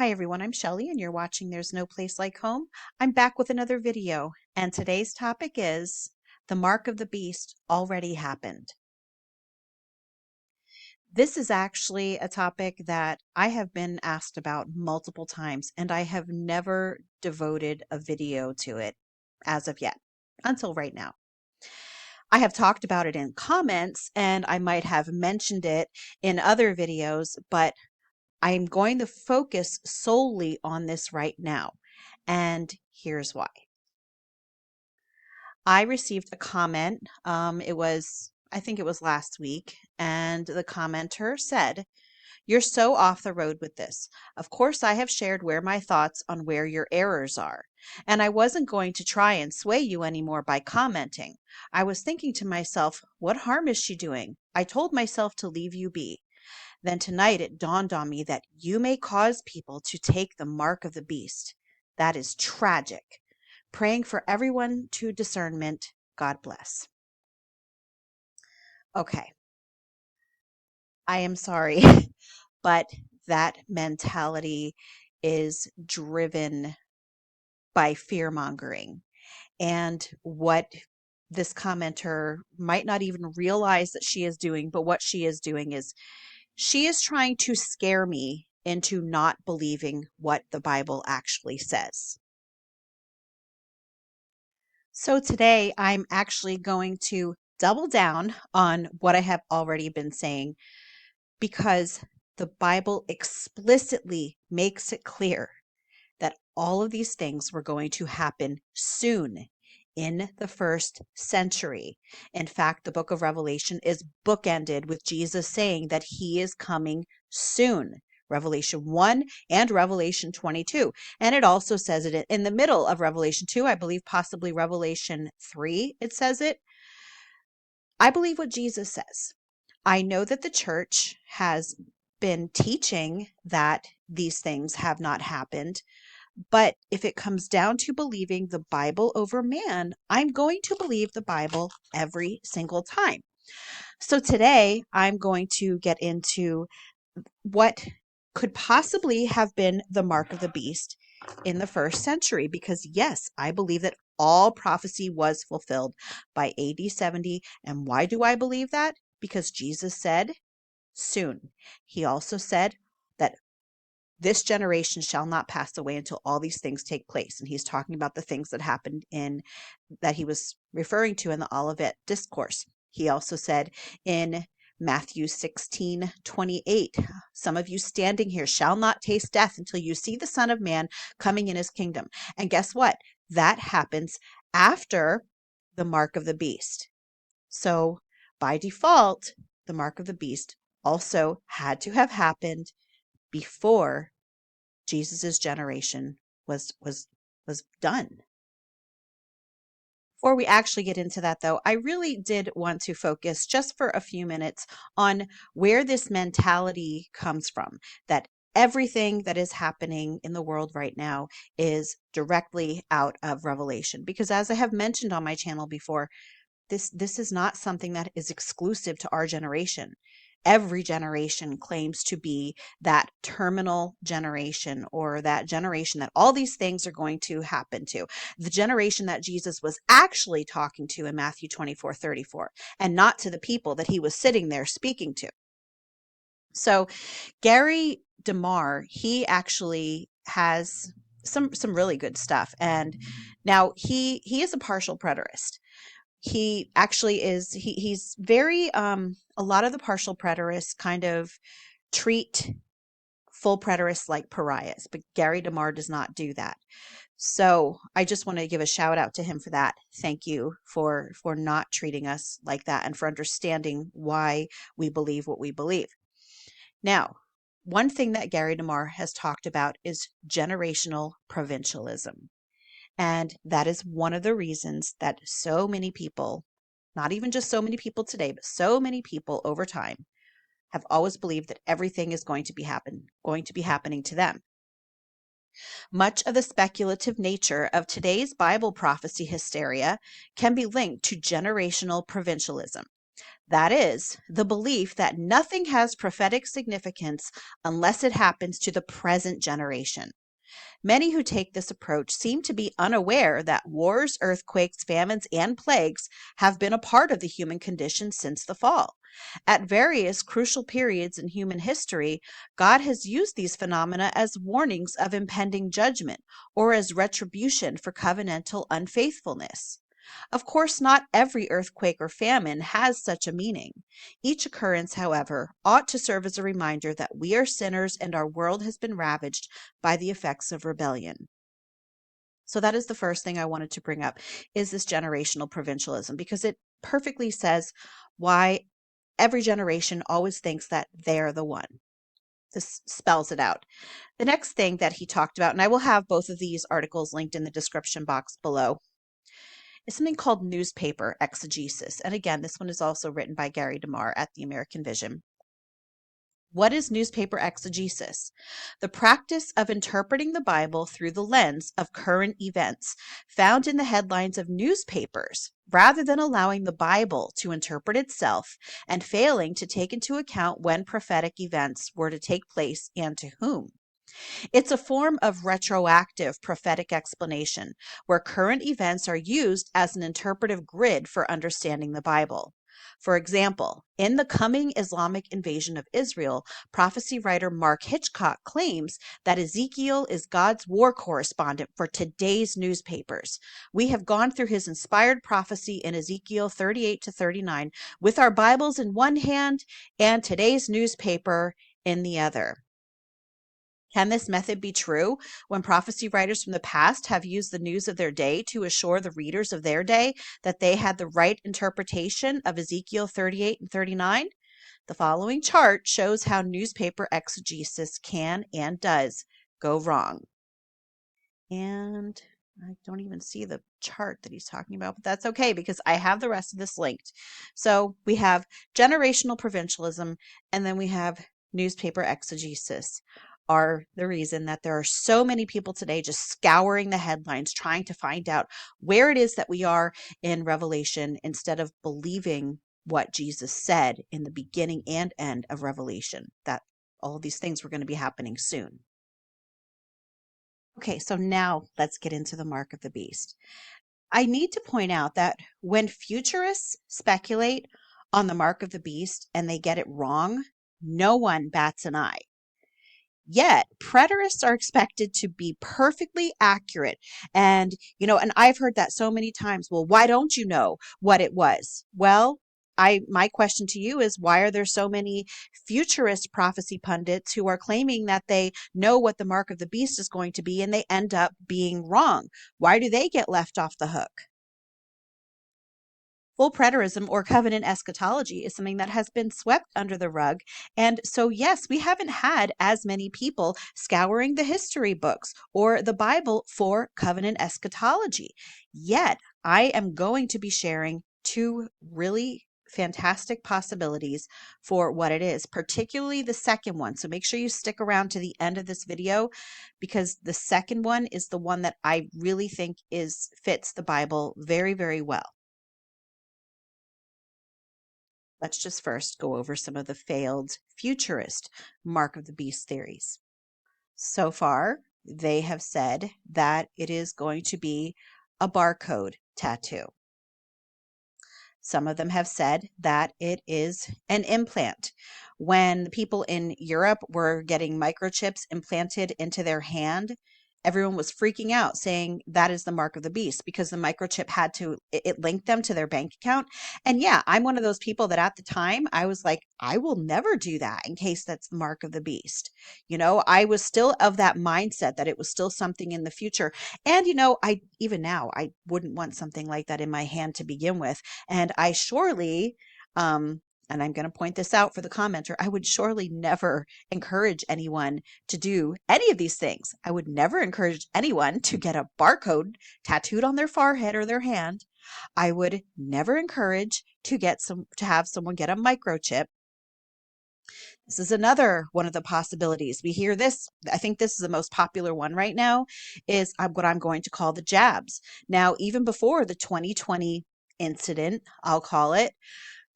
Hi everyone, I'm Shelly and you're watching There's No Place Like Home. I'm back with another video and today's topic is the mark of the beast already happened. This is actually a topic that I have been asked about multiple times and I have never devoted a video to it as of yet, until right now. I have talked about it in comments and I might have mentioned it in other videos, but I'm going to focus solely on this right now. And here's why. I received a comment. I think it was last week. And the commenter said, "You're so off the road with this. Of course, I have shared where my thoughts on where your errors are. And I wasn't going to try and sway you anymore by commenting. I was thinking to myself, what harm is she doing? I told myself to leave you be. Then tonight it dawned on me that you may cause people to take the mark of the beast. That is tragic. Praying for everyone to discernment. God bless." Okay, I am sorry, but that mentality is driven by fear mongering. And what this commenter might not even realize that she is doing, but what she is doing is she is trying to scare me into not believing what the Bible actually says. So today I'm actually going to double down on what I have already been saying because the Bible explicitly makes it clear that all of these things were going to happen soon in the first century. In fact, the book of Revelation is bookended with Jesus saying that he is coming soon. Revelation 1 and Revelation 22. And it also says it in the middle of Revelation 2, I believe possibly Revelation 3, it says it. I believe what Jesus says. I know that the church has been teaching that these things have not happened. But if it comes down to believing the Bible over man, I'm going to believe the Bible every single time. So today I'm going to get into what could possibly have been the mark of the beast in the first century, because yes, I believe that all prophecy was fulfilled by AD 70. And why do I believe that? Because Jesus said soon. He also said that this generation shall not pass away until all these things take place. And he's talking about the things that happened that he was referring to in the Olivet Discourse. He also said in Matthew 16:28, some of you standing here shall not taste death until you see the Son of Man coming in his kingdom. And guess what? That happens after the mark of the beast. So by default, the mark of the beast also had to have happened before Jesus's generation was done. Before we actually get into that, though, I really did want to focus just for a few minutes on where this mentality comes from, that everything that is happening in the world right now is directly out of Revelation. Because as I have mentioned on my channel before, this is not something that is exclusive to our generation. Every generation claims to be that terminal generation, or that generation that all these things are going to happen to. The generation that Jesus was actually talking to in Matthew 24:34, and not to the people that he was sitting there speaking to. So Gary DeMar, he actually has some really good stuff. And now he is a partial preterist. He actually is he's very a lot of the partial preterists kind of treat full preterists like pariahs, but Gary DeMar does not do that. So I just want to give a shout out to him for that. Thank you for not treating us like that and for understanding why we believe what we believe. Now, one thing that Gary DeMar has talked about is generational provincialism. And that is one of the reasons that so many people, not even just so many people today, but so many people over time have always believed that everything is going to be happening to them. Much of the speculative nature of today's Bible prophecy hysteria can be linked to generational provincialism. That is, the belief that nothing has prophetic significance unless it happens to the present generation. Many who take this approach seem to be unaware that wars, earthquakes, famines, and plagues have been a part of the human condition since the fall. At various crucial periods in human history, God has used these phenomena as warnings of impending judgment or as retribution for covenantal unfaithfulness. Of course, not every earthquake or famine has such a meaning. Each occurrence, however, ought to serve as a reminder that we are sinners and our world has been ravaged by the effects of rebellion. So that is the first thing I wanted to bring up is this generational provincialism because it perfectly says why every generation always thinks that they're the one. This spells it out. The next thing that he talked about, and I will have both of these articles linked in the description box below, is something called newspaper exegesis. And again, this one is also written by Gary DeMar at the American Vision. What is newspaper exegesis? The practice of interpreting the Bible through the lens of current events found in the headlines of newspapers, rather than allowing the Bible to interpret itself and failing to take into account when prophetic events were to take place and to whom. It's a form of retroactive prophetic explanation where current events are used as an interpretive grid for understanding the Bible. For example, in The Coming Islamic Invasion of Israel, prophecy writer Mark Hitchcock claims that Ezekiel is God's war correspondent for today's newspapers. We have gone through his inspired prophecy in Ezekiel 38 to 39 with our Bibles in one hand and today's newspaper in the other. Can this method be true when prophecy writers from the past have used the news of their day to assure the readers of their day that they had the right interpretation of Ezekiel 38 and 39? The following chart shows how newspaper exegesis can and does go wrong. And I don't even see the chart that he's talking about, but that's okay because I have the rest of this linked. So we have generational provincialism, and then we have newspaper exegesis are the reason that there are so many people today just scouring the headlines, trying to find out where it is that we are in Revelation instead of believing what Jesus said in the beginning and end of Revelation, that all of these things were going to be happening soon. Okay, so now let's get into the mark of the beast. I need to point out that when futurists speculate on the mark of the beast and they get it wrong, no one bats an eye. Yet, preterists are expected to be perfectly accurate. And I've heard that so many times. Well, why don't you know what it was? Well, my question to you is why are there so many futurist prophecy pundits who are claiming that they know what the mark of the beast is going to be and they end up being wrong? Why do they get left off the hook? Full preterism or covenant eschatology is something that has been swept under the rug. And so, yes, we haven't had as many people scouring the history books or the Bible for covenant eschatology. Yet, I am going to be sharing two really fantastic possibilities for what it is, particularly the second one. So make sure you stick around to the end of this video because the second one is the one that I really think fits the Bible very, very well. Let's just first go over some of the failed futurist mark of the beast theories. So far, they have said that it is going to be a barcode tattoo. Some of them have said that it is an implant. When the people in Europe were getting microchips implanted into their hand, everyone was freaking out saying that is the mark of the beast because the microchip it linked them to their bank account. And yeah, I'm one of those people that at the time I was like, I will never do that in case that's the mark of the beast. I was still of that mindset that it was still something in the future. And even now, I wouldn't want something like that in my hand to begin with. And I surely, and I'm going to point this out for the commenter, I would surely never encourage anyone to do any of these things. I would never encourage anyone to get a barcode tattooed on their forehead or their hand. I would never encourage to have someone get a microchip. This is another one of the possibilities. We hear this. I think this is the most popular one right now is what I'm going to call the jabs. Now, even before the 2020 incident, I'll call it,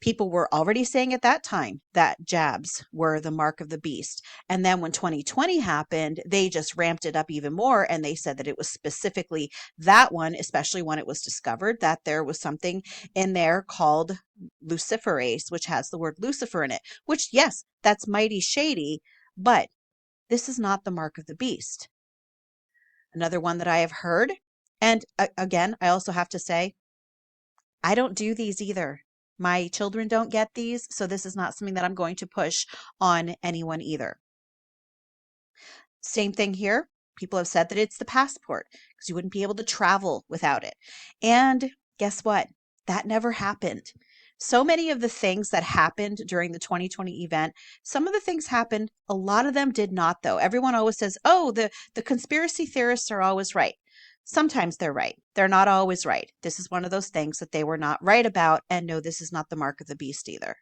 People were already saying at that time that jabs were the mark of the beast. And then when 2020 happened, they just ramped it up even more. And they said that it was specifically that one, especially when it was discovered that there was something in there called luciferase, which has the word Lucifer in it, which, yes, that's mighty shady, but this is not the mark of the beast. Another one that I have heard, and again, I also have to say, I don't do these either. My children don't get these, so this is not something that I'm going to push on anyone either. Same thing here. People have said that it's the passport because you wouldn't be able to travel without it. And guess what? That never happened. So many of the things that happened during the 2020 event, some of the things happened, a lot of them did not, though. Everyone always says, oh, the conspiracy theorists are always right. Sometimes they're right. They're not always right. This is one of those things that they were not right about. And no, this is not the mark of the beast either.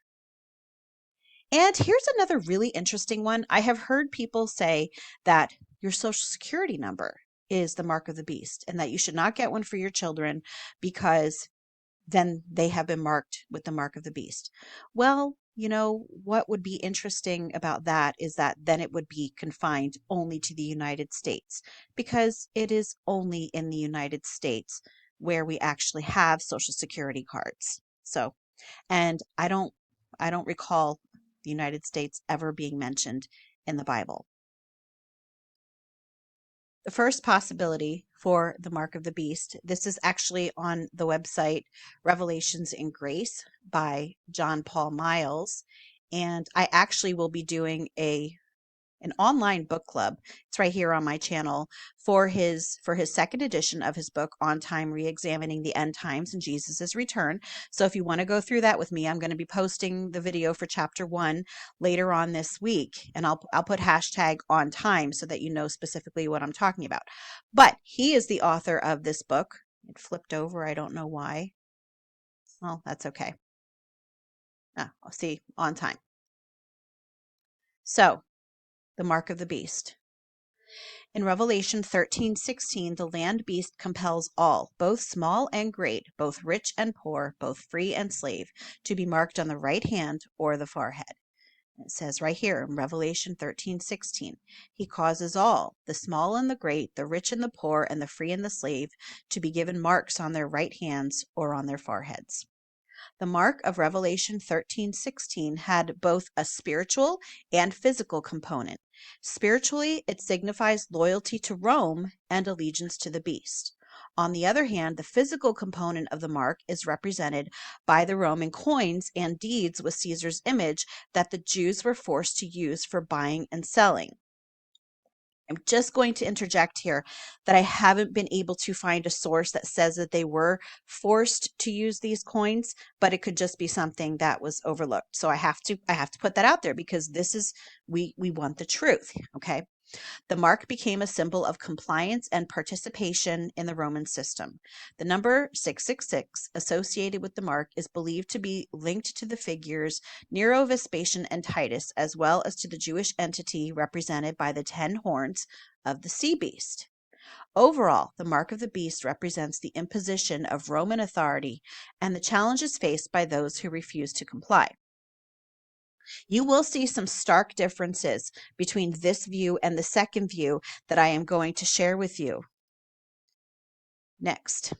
And here's another really interesting one. I have heard people say that your social security number is the mark of the beast and that you should not get one for your children because then they have been marked with the mark of the beast. Well, what would be interesting about that is that then it would be confined only to the United States because it is only in the United States where we actually have social security cards. So, and I don't recall the United States ever being mentioned in the Bible. The first possibility for the mark of the beast, this is actually on the website Revelations in Grace by John Paul Miles. And I actually will be doing an online book club. It's right here on my channel for his second edition of his book On Time Reexamining the End Times and Jesus' Return. So if you want to go through that with me, I'm going to be posting the video for chapter 1 later on this week, and I'll put hashtag on time so that you know specifically what I'm talking about. But he is the author of this book. It flipped over. I don't know why. Well, that's okay. I'll see on time. So, the mark of the beast. In Revelation 13:16, the land beast compels all, both small and great, both rich and poor, both free and slave, to be marked on the right hand or the forehead. It says right here in Revelation 13:16, he causes all, the small and the great, the rich and the poor, and the free and the slave, to be given marks on their right hands or on their foreheads. The mark of Revelation 13:16 had both a spiritual and physical component. Spiritually, it signifies loyalty to Rome and allegiance to the beast. On the other hand, the physical component of the mark is represented by the Roman coins and deeds with Caesar's image that the Jews were forced to use for buying and selling. I'm just going to interject here that I haven't been able to find a source that says that they were forced to use these coins, but it could just be something that was overlooked. So I have to put that out there because this is we want the truth, okay? The mark became a symbol of compliance and participation in the Roman system. The number 666 associated with the mark is believed to be linked to the figures Nero, Vespasian, and Titus, as well as to the Jewish entity represented by the 10 horns of the sea beast. Overall, the mark of the beast represents the imposition of Roman authority and the challenges faced by those who refuse to comply. You will see some stark differences between this view and the second view that I am going to share with you. Next,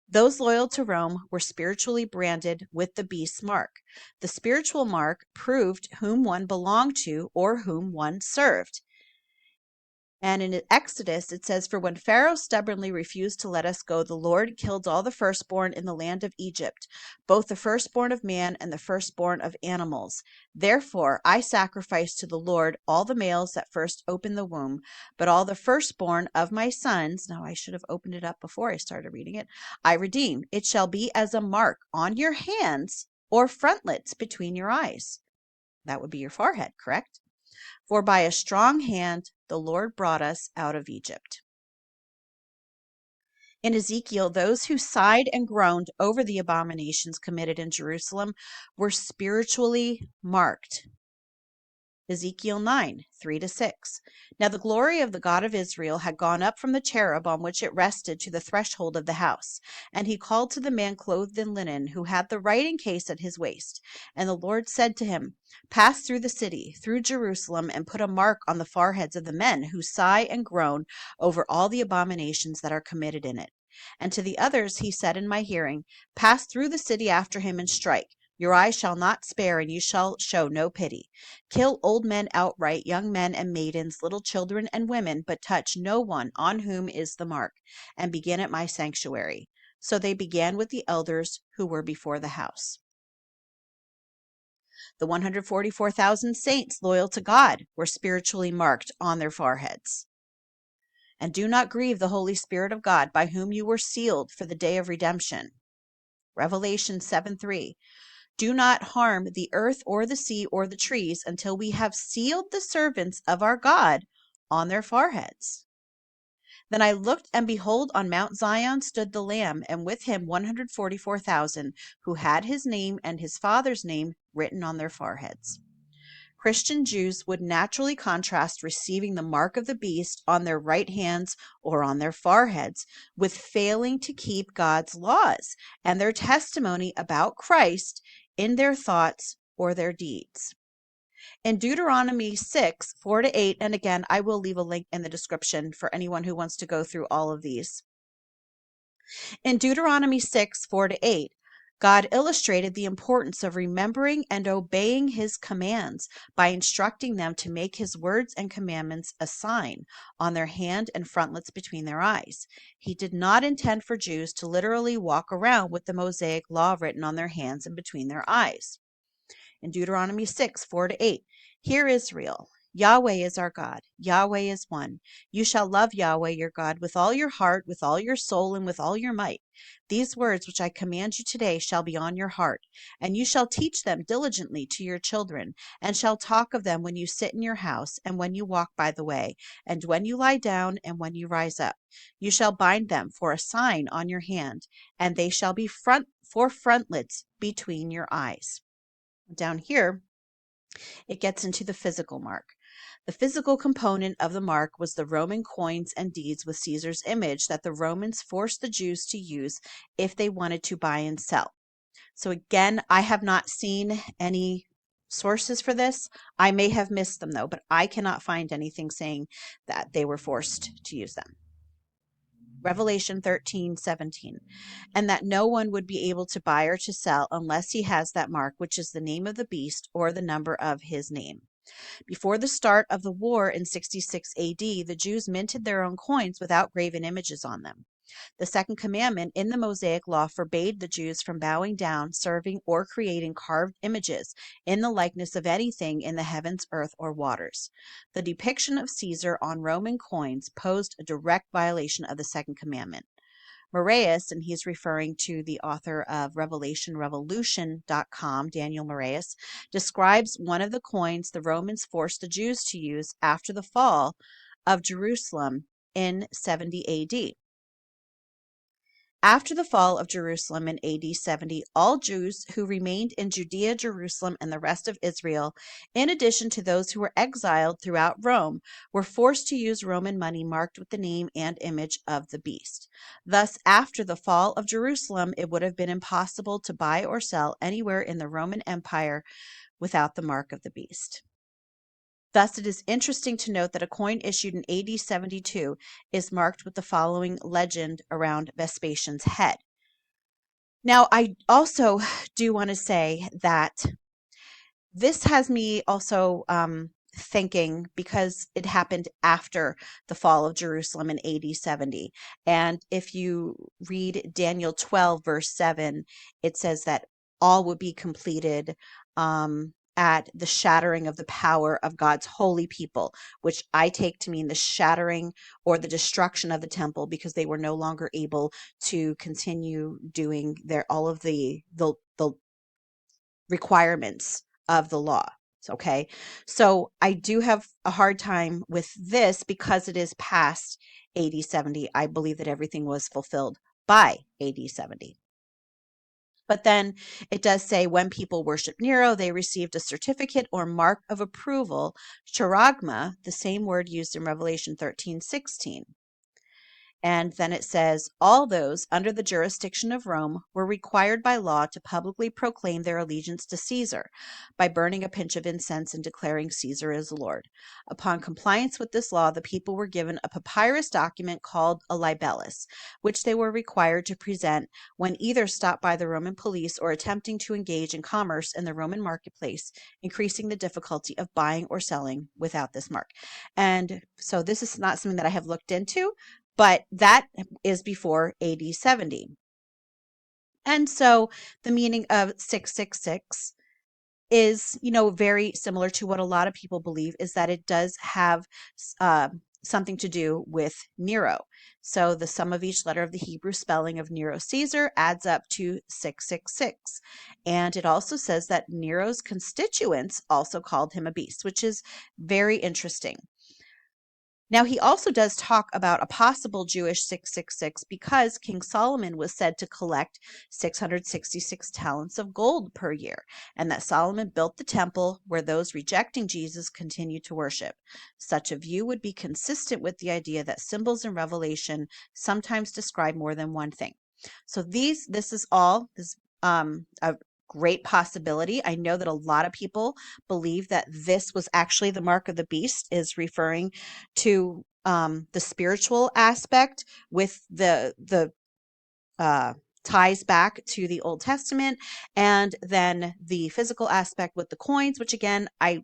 those loyal to Rome were spiritually branded with the beast's mark. The spiritual mark proved whom one belonged to or whom one served. And in Exodus, it says, "For when Pharaoh stubbornly refused to let us go, the Lord killed all the firstborn in the land of Egypt, both the firstborn of man and the firstborn of animals. Therefore, I sacrifice to the Lord all the males that first opened the womb, but all the firstborn of my sons," now I should have opened it up before I started reading it, "I redeem. It shall be as a mark on your hands or frontlets between your eyes." That would be your forehead, correct? "For by a strong hand the Lord brought us out of Egypt." In Ezekiel, those who sighed and groaned over the abominations committed in Jerusalem were spiritually marked. Ezekiel 9, 3-6. Now the glory of the God of Israel had gone up from the cherub on which it rested to the threshold of the house. And he called to the man clothed in linen, who had the writing case at his waist. And the Lord said to him, Pass through the city, through Jerusalem, and put a mark on the foreheads of the men who sigh and groan over all the abominations that are committed in it. And to the others he said in my hearing, Pass through the city after him and strike. Your eye shall not spare, and you shall show no pity. Kill old men outright, young men and maidens, little children and women, but touch no one on whom is the mark, and begin at my sanctuary. So they began with the elders who were before the house. The 144,000 saints loyal to God were spiritually marked on their foreheads. And do not grieve the Holy Spirit of God, by whom you were sealed for the day of redemption. Revelation 7:3. Do not harm the earth or the sea or the trees until we have sealed the servants of our God on their foreheads. Then I looked, and behold, on Mount Zion stood the Lamb, and with him 144,000, who had his name and his father's name written on their foreheads. Christian Jews would naturally contrast receiving the mark of the beast on their right hands or on their foreheads with failing to keep God's laws and their testimony about Christ in their thoughts or their deeds. In Deuteronomy 6, 4-8, and again, I will leave a link in the description for anyone who wants to go through all of these. In Deuteronomy 6, 4-8, God illustrated the importance of remembering and obeying his commands by instructing them to make his words and commandments a sign on their hand and frontlets between their eyes. He did not intend for Jews to literally walk around with the Mosaic law written on their hands and between their eyes. In Deuteronomy 6, 4-8, Hear Israel, Yahweh is our God, Yahweh is one. You shall love Yahweh your God with all your heart, with all your soul, and with all your might. These words which I command you today shall be on your heart, and you shall teach them diligently to your children, and shall talk of them when you sit in your house, and when you walk by the way, and when you lie down, and when you rise up. You shall bind them for a sign on your hand, and they shall be for frontlets between your eyes. Down here, it gets into the physical mark. The physical component of the mark was the Roman coins and deeds with Caesar's image that the Romans forced the Jews to use if they wanted to buy and sell. So again, I have not seen any sources for this. I may have missed them though, but I cannot find anything saying that they were forced to use them. Revelation 13:17, and that no one would be able to buy or to sell unless he has that mark, which is the name of the beast or the number of his name. Before the start of the war in 66 AD, the Jews minted their own coins without graven images on them. The second commandment in the Mosaic law forbade the Jews from bowing down, serving, or creating carved images in the likeness of anything in the heavens, earth, or waters. The depiction of Caesar on Roman coins posed a direct violation of the second commandment. Moraes, and he's referring to the author of RevelationRevolution.com, Daniel Moraes, describes one of the coins the Romans forced the Jews to use after the fall of Jerusalem in 70 AD. After the fall of Jerusalem in AD 70, all Jews who remained in Judea, Jerusalem, and the rest of Israel, in addition to those who were exiled throughout Rome, were forced to use Roman money marked with the name and image of the beast. Thus, after the fall of Jerusalem, it would have been impossible to buy or sell anywhere in the Roman Empire without the mark of the beast. Thus, it is interesting to note that a coin issued in AD 72 is marked with the following legend around Vespasian's head. Now, I also do want to say that this has me also thinking, because it happened after the fall of Jerusalem in AD 70. And if you read Daniel 12, verse 7, it says that all would be completed at the shattering of the power of God's holy people, which I take to mean the shattering or the destruction of the temple, because they were no longer able to continue doing all of the requirements of the law. Okay, so I do have a hard time with this because it is past AD 70. I believe that everything was fulfilled by AD 70. But then it does say when people worship Nero, they received a certificate or mark of approval, charagma, the same word used in Revelation 13:16. And then it says, all those under the jurisdiction of Rome were required by law to publicly proclaim their allegiance to Caesar by burning a pinch of incense and declaring Caesar as Lord. Upon compliance with this law, the people were given a papyrus document called a libellus, which they were required to present when either stopped by the Roman police or attempting to engage in commerce in the Roman marketplace, increasing the difficulty of buying or selling without this mark. And so this is not something that I have looked into, but that is before AD 70. And so the meaning of 666 is, very similar to what a lot of people believe, is that it does have uh, something to do with Nero. So the sum of each letter of the Hebrew spelling of Nero Caesar adds up to 666. And it also says that Nero's constituents also called him a beast, which is very interesting. Now, he also does talk about a possible Jewish 666 because King Solomon was said to collect 666 talents of gold per year, and that Solomon built the temple where those rejecting Jesus continue to worship. Such a view would be consistent with the idea that symbols in Revelation sometimes describe more than one thing. So this is all a great possibility. I know that a lot of people believe that this was actually the mark of the beast, is referring to the spiritual aspect with the ties back to the Old Testament, and then the physical aspect with the coins, which again I'm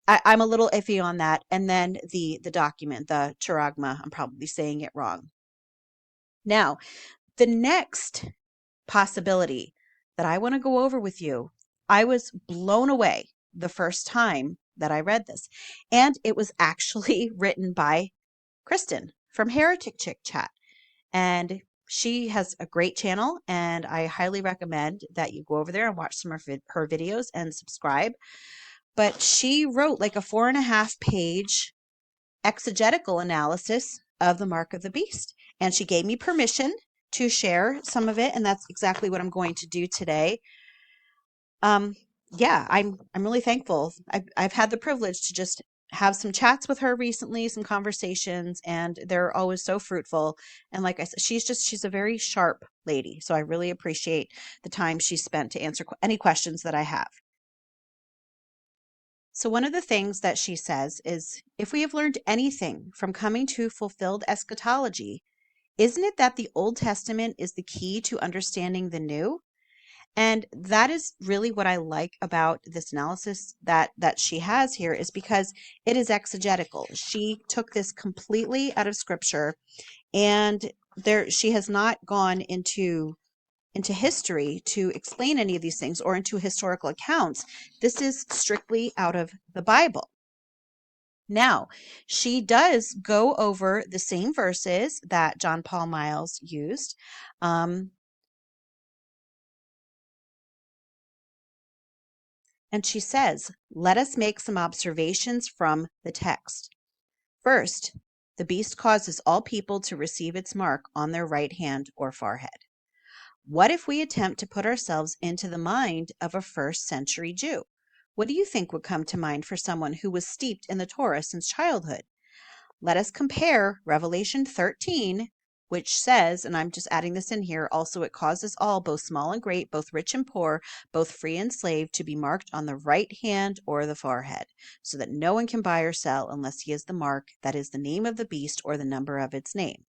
a little iffy on that, and then the document, the charagma. I'm probably saying it wrong. Now, the next possibility that I want to go over with you, I was blown away the first time that I read this. And it was actually written by Kristen from Heretic Chick Chat. And she has a great channel, and I highly recommend that you go over there and watch some of her videos and subscribe. But she wrote like a 4.5 page exegetical analysis of the mark of the beast. And she gave me permission to share some of it, and that's exactly what I'm going to do today. Yeah, I'm really thankful. I've had the privilege to just have some chats with her recently, some conversations, and they're always so fruitful. And like I said, she's a very sharp lady. So I really appreciate the time she spent to answer any questions that I have. So one of the things that she says is, if we have learned anything from coming to fulfilled eschatology, isn't it that the Old Testament is the key to understanding the New? And that is really what I like about this analysis that she has here, is because it is exegetical. She took this completely out of scripture, and she has not gone into history to explain any of these things or into historical accounts. This is strictly out of the Bible. Now, she does go over the same verses that John Paul Miles used. And she says, let us make some observations from the text. First, the beast causes all people to receive its mark on their right hand or forehead. What if we attempt to put ourselves into the mind of a first century Jew? What do you think would come to mind for someone who was steeped in the Torah since childhood? Let us compare Revelation 13, which says, and I'm just adding this in here, also it causes all, both small and great, both rich and poor, both free and slave, to be marked on the right hand or the forehead, so that no one can buy or sell unless he has the mark, that is the name of the beast or the number of its name.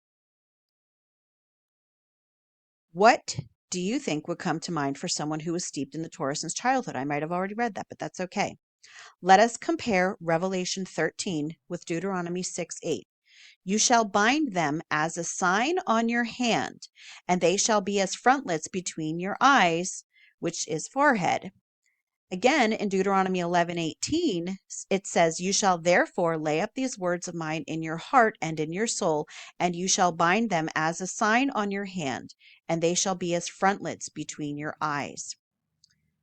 What do you think would come to mind for someone who was steeped in the Torah since childhood? I might have already read that, but that's okay. Let us compare Revelation 13 with Deuteronomy 6:8. You shall bind them as a sign on your hand, and they shall be as frontlets between your eyes, which is forehead. Again, in Deuteronomy 11:18, it says, you shall therefore lay up these words of mine in your heart and in your soul, and you shall bind them as a sign on your hand, and they shall be as frontlets between your eyes.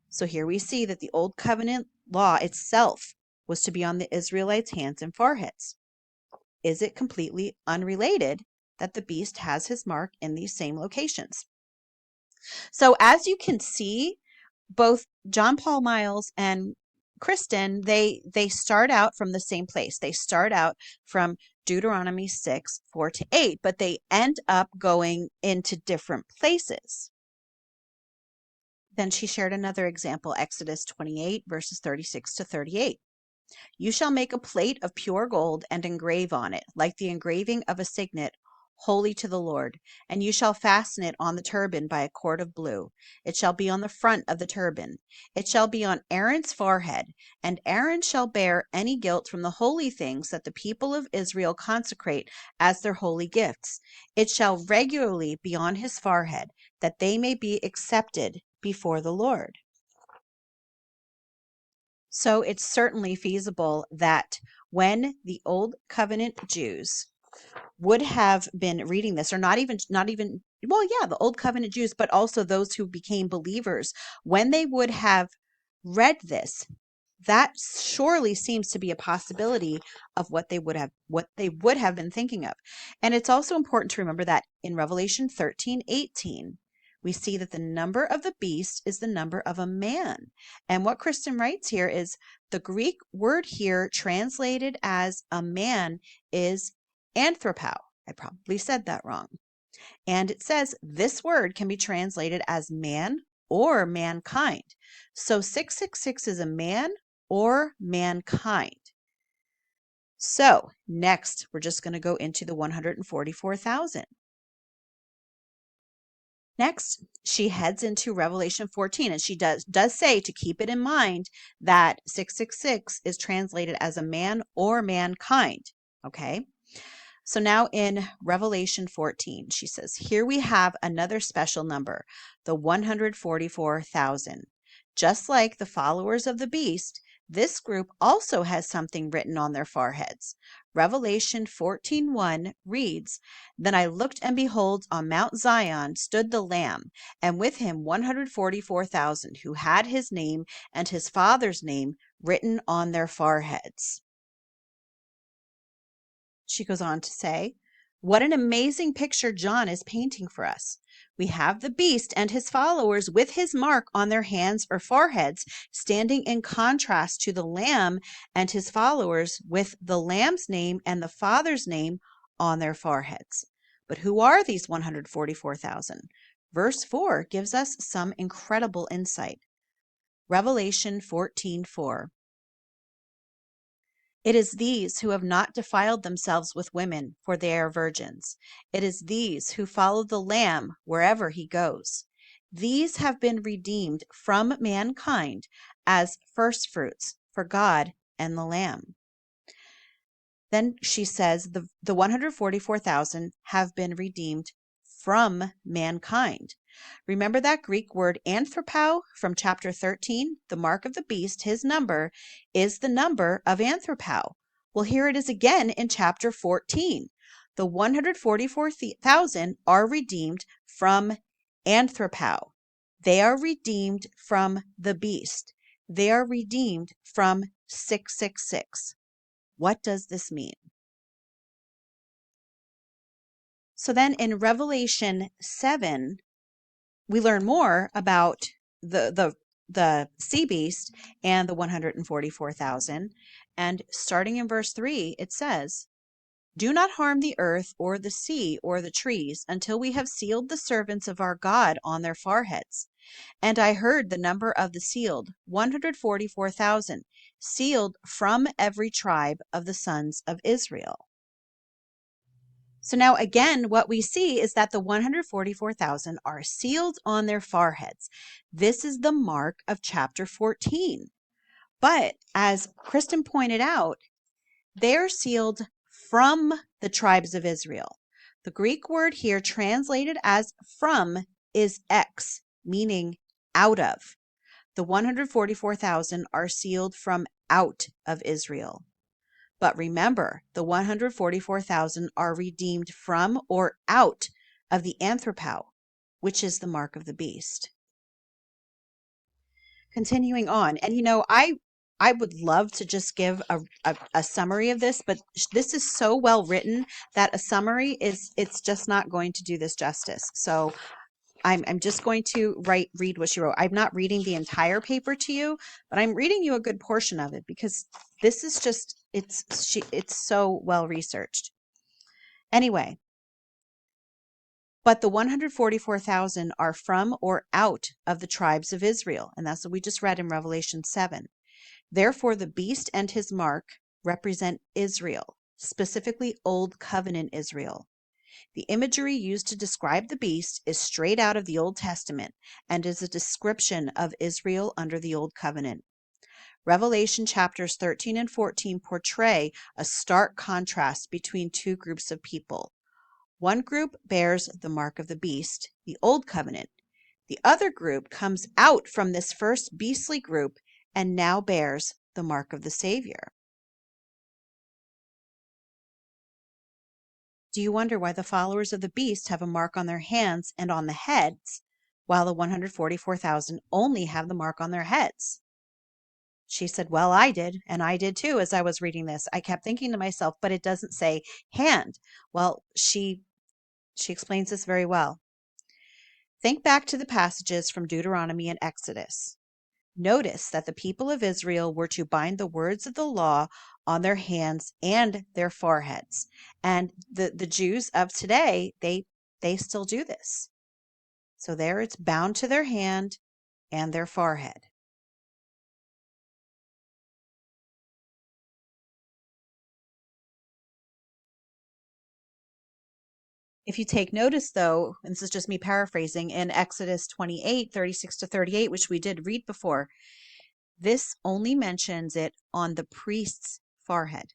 So here we see that the Old Covenant law itself was to be on the Israelites' hands and foreheads. Is it completely unrelated that the beast has his mark in these same locations? So as you can see, both John Paul Miles and Kristen, they start out from the same place. They start out from Deuteronomy 6:4-8, but they end up going into different places. Then she shared another example, Exodus 28, verses 36-38. You shall make a plate of pure gold and engrave on it, like the engraving of a signet, holy to the Lord. And you shall fasten it on the turban by a cord of blue. It shall be on the front of the turban. It shall be on Aaron's forehead, and Aaron shall bear any guilt from the holy things that the people of Israel consecrate as their holy gifts. It shall regularly be on his forehead, that they may be accepted before the Lord. So it's certainly feasible that when the Old Covenant Jews would have been reading this, or not even, well, yeah, the Old Covenant Jews, but also those who became believers, when they would have read this, that surely seems to be a possibility of what they would have been thinking of. And it's also important to remember that in Revelation 13:18, we see that the number of the beast is the number of a man. And what Kristen writes here is the Greek word here translated as a man is anthropo. I probably said that wrong. And it says this word can be translated as man or mankind. So 666 is a man or mankind. So next, we're just going to go into the 144,000. Next, she heads into Revelation 14, and she does say to keep it in mind that 666 is translated as a man or mankind. Okay. So now in Revelation 14, she says, here we have another special number, the 144,000. Just like the followers of the beast, this group also has something written on their foreheads. Revelation 14:1 reads, Then I looked, and behold, on Mount Zion stood the Lamb, and with him 144,000 who had his name and his father's name written on their foreheads. She goes on to say, what an amazing picture John is painting for us. We have the beast and his followers with his mark on their hands or foreheads, standing in contrast to the lamb and his followers with the lamb's name and the father's name on their foreheads. But who are these 144,000? Verse 4 gives us some incredible insight. Revelation 14:4. It is these who have not defiled themselves with women, for they are virgins. It is these who follow the Lamb wherever he goes. These have been redeemed from mankind as firstfruits for God and the Lamb. Then she says the 144,000 have been redeemed from mankind. Remember that Greek word anthropo from chapter 13? The mark of the beast, his number, is the number of anthropo. Well, here it is again in chapter 14. The 144,000 are redeemed from anthropo. They are redeemed from the beast. They are redeemed from 666. What does this mean? So then in Revelation 7, we learn more about the sea beast and the 144,000. And starting in verse 3, it says, Do not harm the earth or the sea or the trees until we have sealed the servants of our God on their foreheads. And I heard the number of the sealed, 144,000, sealed from every tribe of the sons of Israel. So now again, what we see is that the 144,000 are sealed on their foreheads. This is the mark of chapter 14. But as Kristen pointed out, they're sealed from the tribes of Israel. The Greek word here translated as from is ex, meaning out of. The 144,000 are sealed from out of Israel. But remember, the 144,000 are redeemed from or out of the anthropo, which is the mark of the beast. Continuing on, and I would love to just give a summary of this, but this is so well written that a summary it's just not going to do this justice. So I'm just going to read what she wrote. I'm not reading the entire paper to you, but I'm reading you a good portion of it because this is just it's so well researched. Anyway, but the 144,000 are from or out of the tribes of Israel, and that's what we just read in Revelation 7. Therefore, the beast and his mark represent Israel, specifically Old Covenant Israel. The imagery used to describe the beast is straight out of the Old Testament and is a description of Israel under the Old Covenant. Revelation chapters 13 and 14 portray a stark contrast between two groups of people. One group bears the mark of the beast, the Old Covenant. The other group comes out from this first beastly group and now bears the mark of the Savior. Do you wonder why the followers of the beast have a mark on their hands and on the heads, while the 144,000 only have the mark on their heads? She said, well, I did, and I did too as I was reading this. I kept thinking to myself, but it doesn't say hand. Well, she explains this very well. Think back to the passages from Deuteronomy and Exodus. Notice that the people of Israel were to bind the words of the law on their hands and their foreheads. And the Jews of today, they still do this. So there it's bound to their hand and their forehead. If you take notice, though, and this is just me paraphrasing, in Exodus 28, 36 to 38, which we did read before, this only mentions it on the priest's forehead.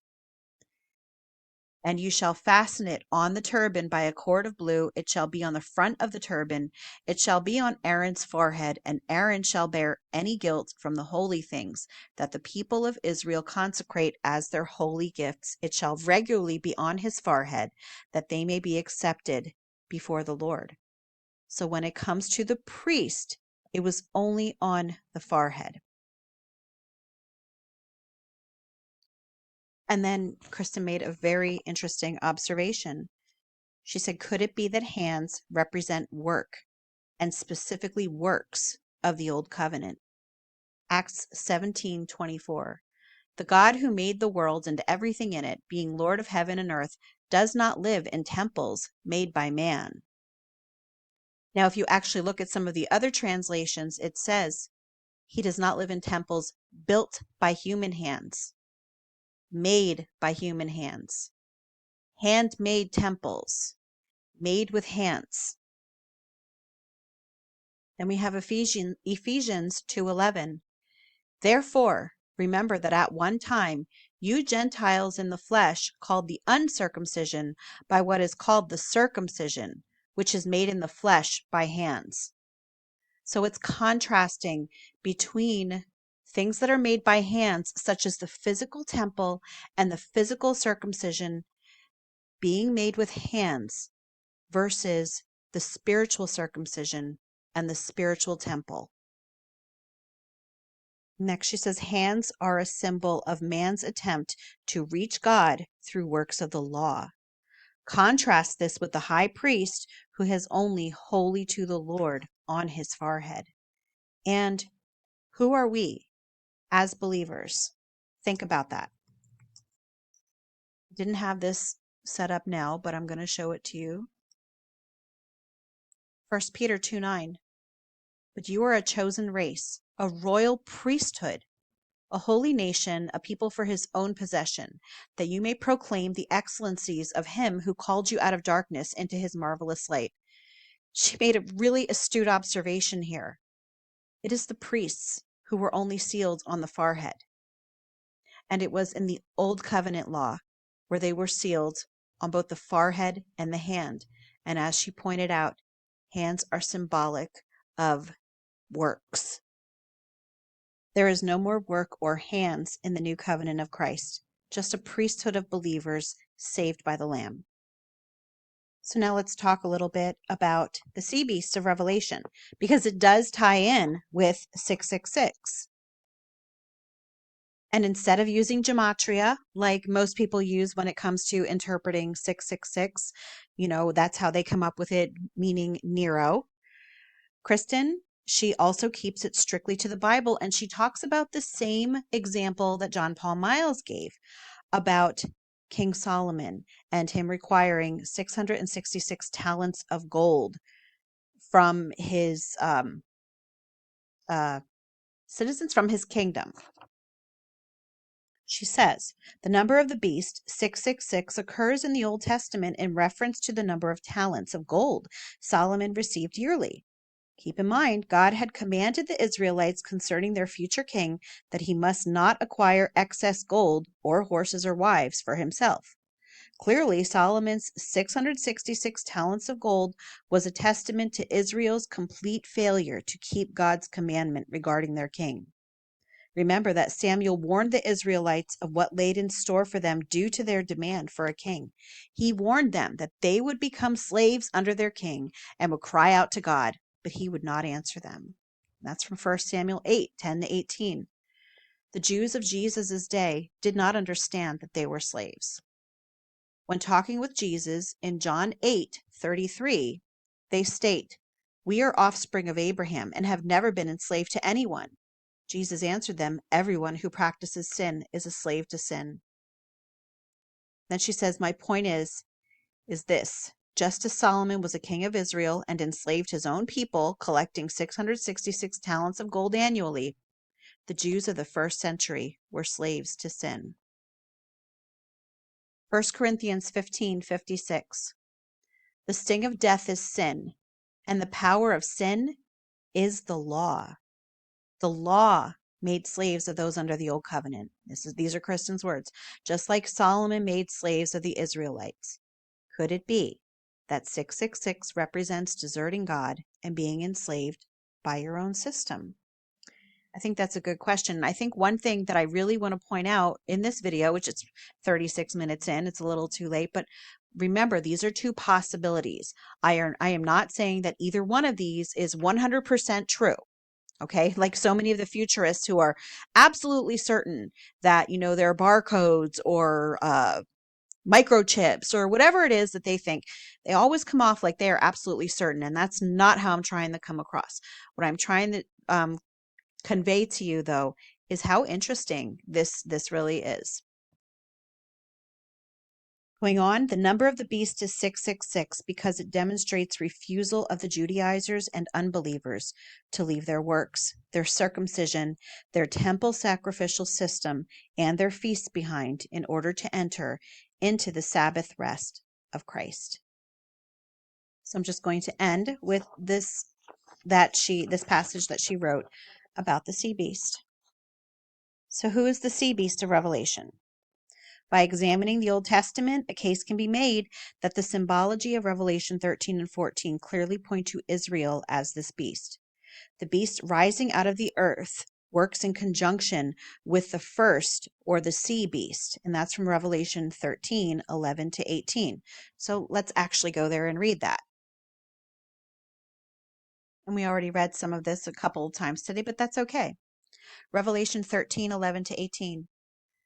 And you shall fasten it on the turban by a cord of blue. It shall be on the front of the turban. It shall be on Aaron's forehead, and Aaron shall bear any guilt from the holy things that the people of Israel consecrate as their holy gifts. It shall regularly be on his forehead, that they may be accepted before the Lord. So when it comes to the priest, it was only on the forehead. And then Kristen made a very interesting observation. She said, could it be that hands represent work, and specifically works of the Old Covenant? Acts 17:24. The God who made the world and everything in it, being Lord of heaven and earth, does not live in temples made by man. Now, if you actually look at some of the other translations, it says he does not live in temples built by human hands, made by human hands, handmade temples, made with hands. Then we have Ephesians 2:11. Therefore, remember that at one time you Gentiles in the flesh, called the uncircumcision by what is called the circumcision, which is made in the flesh by hands. So it's contrasting between things that are made by hands, such as the physical temple and the physical circumcision being made with hands, versus the spiritual circumcision and the spiritual temple. Next, she says, hands are a symbol of man's attempt to reach God through works of the law. Contrast this with the high priest who has only holy to the Lord on his forehead. And who are we as believers? Think about that. I didn't have this set up now, but I'm going to show it to you. 1 Peter 2:9. But you are a chosen race, a royal priesthood, a holy nation, a people for his own possession, that you may proclaim the excellencies of him who called you out of darkness into his marvelous light. She made a really astute observation here. It is the priests who were only sealed on the forehead. And it was in the Old Covenant law where they were sealed on both the forehead and the hand. And as she pointed out, hands are symbolic of works. There is no more work or hands in the new covenant of Christ, just a priesthood of believers saved by the Lamb. So now let's talk a little bit about the sea beast of Revelation, because it does tie in with 666. And instead of using gematria, like most people use when it comes to interpreting 666, that's how they come up with it, meaning Nero. Kristen, she also keeps it strictly to the Bible, and she talks about the same example that John Paul Miles gave about King Solomon and him requiring 666 talents of gold from his uh, citizens, from his kingdom. She says, the number of the beast, 666, occurs in the Old Testament in reference to the number of talents of gold Solomon received yearly. Keep in mind, God had commanded the Israelites concerning their future king that he must not acquire excess gold or horses or wives for himself. Clearly, Solomon's 666 talents of gold was a testament to Israel's complete failure to keep God's commandment regarding their king. Remember that Samuel warned the Israelites of what laid in store for them due to their demand for a king. He warned them that they would become slaves under their king and would cry out to God, but he would not answer them. That's from 1 Samuel 8:10-18. The Jews of Jesus' day did not understand that they were slaves. When talking with Jesus in John 8:33, they state, "We are offspring of Abraham and have never been enslaved to anyone." Jesus answered them, "Everyone who practices sin is a slave to sin." Then she says, "My point is this. Just as Solomon was a king of Israel and enslaved his own people, collecting 666 talents of gold annually, the Jews of the first century were slaves to sin." 1 Corinthians 15:56. The sting of death is sin, and the power of sin is the law. The law made slaves of those under the old covenant. These are Kristen's words. Just like Solomon made slaves of the Israelites. Could it be that 666 represents deserting God and being enslaved by your own system? I think that's a good question. And I think one thing that I really want to point out in this video, which is 36 minutes in, it's a little too late, but remember, these are two possibilities. I am not saying that either one of these is 100% true. Okay, like so many of the futurists who are absolutely certain that, there are barcodes or microchips or whatever it is that they think, they always come off like they are absolutely certain. And that's not how I'm trying to come across. What I'm trying to convey to you, though, is how interesting this really is. Going on, the number of the beast is 666 because it demonstrates refusal of the Judaizers and unbelievers to leave their works, their circumcision, their temple sacrificial system, and their feasts behind in order to enter into the Sabbath rest of Christ. So I'm just going to end with this passage that she wrote about the sea beast. So who is the sea beast of Revelation? By examining the Old Testament, a case can be made that the symbology of Revelation 13 and 14 clearly point to Israel as this beast. The beast rising out of the earth works in conjunction with the first, or the sea beast, and that's from Revelation 13:11-18. So let's actually go there and read that. And we already read some of this a couple of times today, but that's okay. Revelation 13:11-18.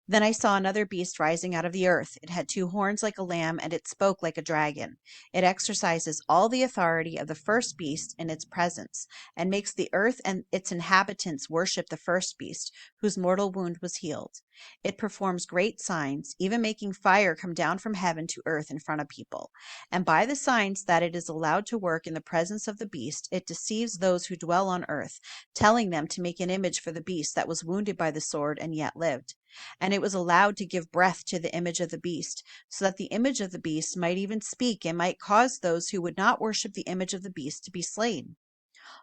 Then I saw another beast rising out of the earth. It had two horns like a lamb, and it spoke like a dragon. It exercises all the authority of the first beast in its presence, and makes the earth and its inhabitants worship the first beast, whose mortal wound was healed. It performs great signs, even making fire come down from heaven to earth in front of people. And by the signs that it is allowed to work in the presence of the beast, it deceives those who dwell on earth, telling them to make an image for the beast that was wounded by the sword and yet lived. And it was allowed to give breath to the image of the beast, so that the image of the beast might even speak and might cause those who would not worship the image of the beast to be slain.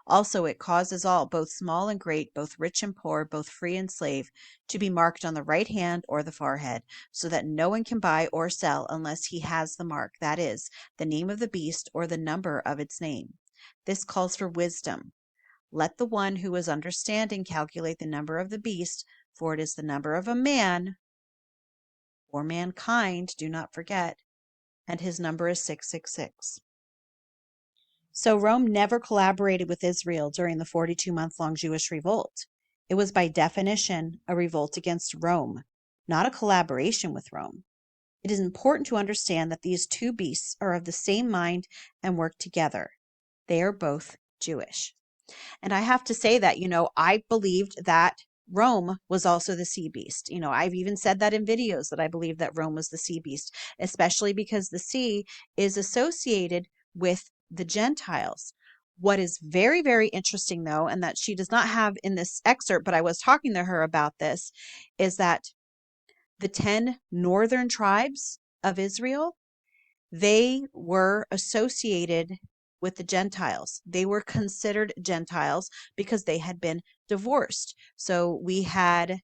Also it causes all, both small and great, both rich and poor, both free and slave, to be marked on the right hand or the forehead, so that no one can buy or sell unless he has the mark, that is, the name of the beast or the number of its name. This calls for wisdom. Let the one who is understanding calculate the number of the beast, for it is the number of a man, or mankind, do not forget, and his number is 666. So Rome never collaborated with Israel during the 42-month-long Jewish revolt. It was by definition a revolt against Rome, not a collaboration with Rome. It is important to understand that these two beasts are of the same mind and work together. They are both Jewish. And I have to say that, I believed that Rome was also the sea beast. I've even said that in videos that I believe that Rome was the sea beast, especially because the sea is associated with the Gentiles. What is very, very interesting, though, and that she does not have in this excerpt, but I was talking to her about this, is that the 10 northern tribes of Israel, they were associated with the Gentiles. They were considered Gentiles because they had been divorced. So we had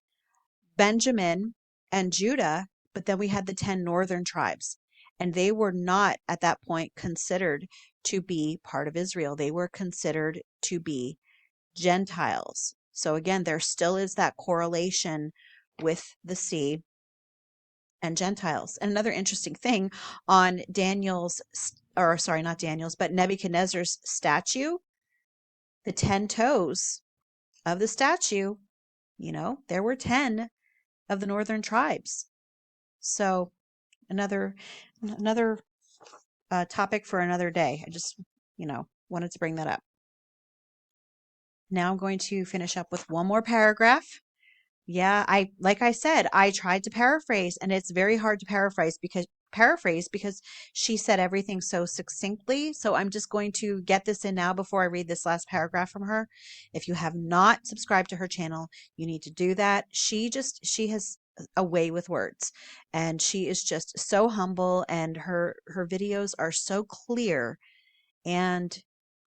Benjamin and Judah, but then we had the 10 northern tribes. And they were not at that point considered to be part of Israel. They were considered to be Gentiles. So again, there still is that correlation with the sea and Gentiles. And another interesting thing on not Daniel's, but Nebuchadnezzar's statue, the 10 toes of the statue, there were 10 of the northern tribes. So another topic for another day. I just, wanted to bring that up. Now I'm going to finish up with one more paragraph. Yeah, like I said, I tried to paraphrase, and it's very hard to paraphrase because she said everything so succinctly. So I'm just going to get this in now before I read this last paragraph from her. If you have not subscribed to her channel, you need to do that. She has a way with words, and she is just so humble, and her videos are so clear. And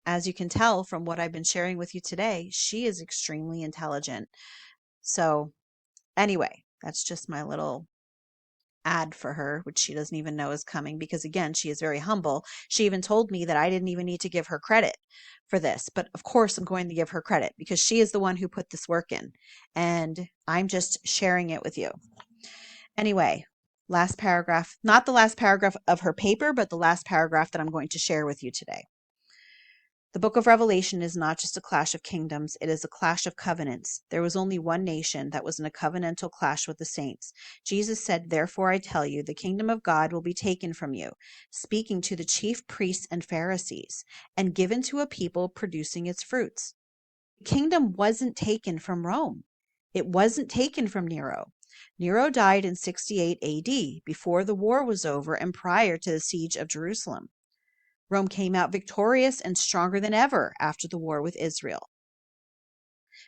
as you can tell from what I've been sharing with you today, she is extremely intelligent. So anyway, that's just my little ad for her, which she doesn't even know is coming because, again, she is very humble. She even told me that I didn't even need to give her credit for this. But of course, I'm going to give her credit because she is the one who put this work in. And I'm just sharing it with you. Anyway, last paragraph, not the last paragraph of her paper, but the last paragraph that I'm going to share with you today. The book of Revelation is not just a clash of kingdoms, it is a clash of covenants. There was only one nation that was in a covenantal clash with the saints. Jesus said, "Therefore I tell you, the kingdom of God will be taken from you," speaking to the chief priests and Pharisees, "and given to a people producing its fruits." The kingdom wasn't taken from Rome. It wasn't taken from Nero. Nero died in 68 AD, before the war was over and prior to the siege of Jerusalem. Rome came out victorious and stronger than ever after the war with Israel.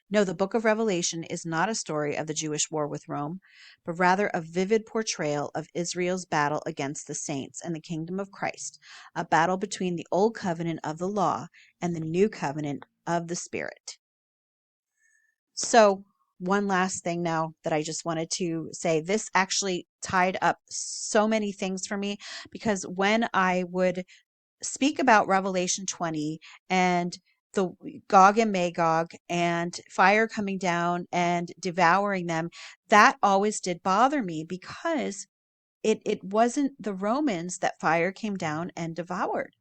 No, the book of Revelation is not a story of the Jewish war with Rome, but rather a vivid portrayal of Israel's battle against the saints and the kingdom of Christ, a battle between the old covenant of the law and the new covenant of the Spirit. So, one last thing now that I just wanted to say, this actually tied up so many things for me, because when I would speak about Revelation 20 and the Gog and Magog and fire coming down and devouring them, that always did bother me because it wasn't the Romans that fire came down and devoured.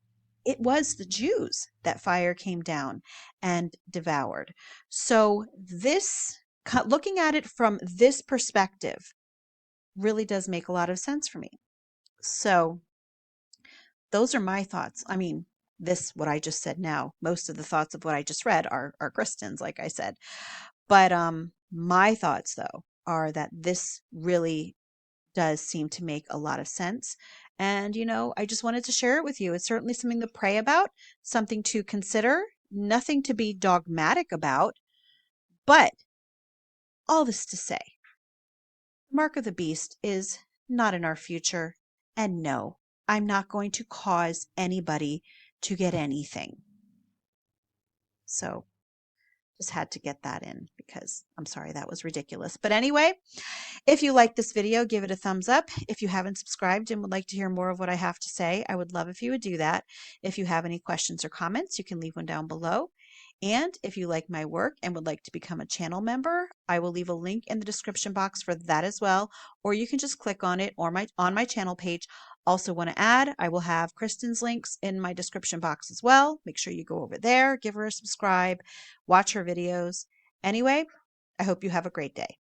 It was the Jews that fire came down and devoured. So looking at it from this perspective really does make a lot of sense for me. So those are my thoughts. I mean, what I just said now, most of the thoughts of what I just read are Kristen's, like I said. But my thoughts, though, are that this really does seem to make a lot of sense. And, I just wanted to share it with you. It's certainly something to pray about, something to consider, nothing to be dogmatic about. But all this to say, the mark of the beast is not in our future. And no, I'm not going to cause anybody to get anything. So just had to get that in because I'm sorry, that was ridiculous. But anyway, if you like this video, give it a thumbs up. If you haven't subscribed and would like to hear more of what I have to say, I would love if you would do that. If you have any questions or comments, you can leave one down below. And if you like my work and would like to become a channel member, I will leave a link in the description box for that as well, or you can just click on it or on my channel page. Also want to add, I will have Kristen's links in my description box as well. Make sure you go over there, give her a subscribe, watch her videos. Anyway, I hope you have a great day.